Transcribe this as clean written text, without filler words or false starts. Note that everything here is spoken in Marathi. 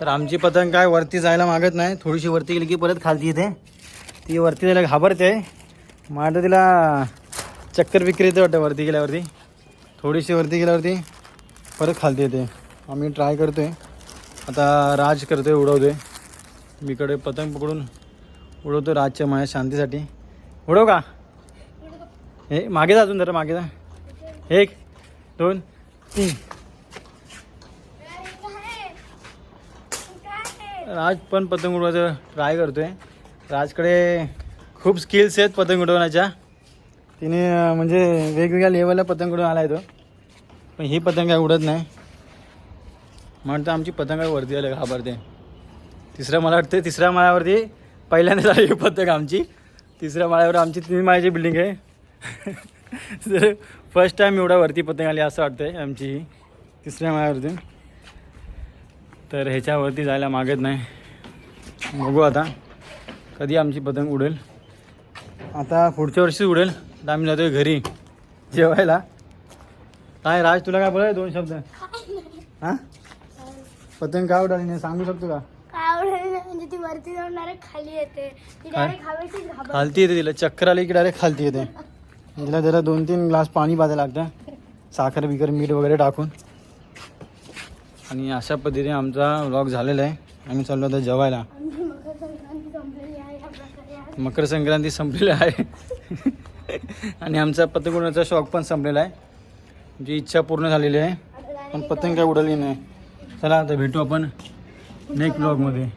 तर आमची पतंग काय वरती जायला मागत नाही, थोडीशी वरती गेली की परत खालती येते. ती वरती जायला घाबरते. मग आता तिला चक्कर बिक्कर येते वाटतं वरती गेल्यावरती. थोडीशी वरती गेल्यावरती परत खालती येते. आम्ही ट्राय करतो आहे. आता राज करतो आहे, उडवतो आहे. मीकडे पतंग पकडून उडवतो राजच्या माझ्या शांतीसाठी. उडव का? हे मागे जा, अजून जरा मागे जा. 1 2 3. राज पण पतंग उडवायचं ट्राय करतो आहे. राजकडे खूप स्किल्स आहेत पतंग उडवण्याच्या. तिने म्हणजे वेगवेगळ्या लेवलला पतंग उडवून आला आहे तो. पण ही पतंग काय उडत नाही. म्हणतं आमची पतंग वरती आले घाबरते. मला वाटते तिसऱ्या माळ्यावरती पहिल्यांदा झाली ही पतंग आमची. तिसऱ्या माळ्यावर आमची 3 माळ्याची बिल्डिंग आहे. तर फर्स्ट टाईम एवढा वरती पतंग आली असं वाटतं आहे आमची ही, तिसऱ्या माळ्यावरती. तर ह्याच्यावरती जायला मागत नाही. बघू आता कधी आमची पतंग उडेल. आता पुढच्या वर्षी उडेल. आता आम्ही जातोय घरी जेवायला. काय राज, तुला काय बोलाय 2 शब्द? हां, पतंग काय उडाली नाही सांगू शकतो का? म्हणजे ती वरती जाऊन डायरेक्ट खाली येते. ती डायरेक्ट हवेची घाबरते. खालती येते, तिला चक्कर आली की डायरेक्ट खालती येते. तिला जरा 2-3 ग्लास पाणी पाजायला लागतं, साखर बिकर मीठ वगैरे टाकून. आणि अशा पद्धतीने आमचा व्लॉग झालेला आहे. आम्ही चाललो आता जेवायला. मकर संक्रांती संपलेली आहे. आणि आमचा पतंग उडवण्याचा शौक पण संपलेला आहे. जी इच्छा पूर्ण झालेली आहे, पण पतंग काय उडवली नाही. चला आता भेटू आपण नेक्स्ट व्लॉगमध्ये.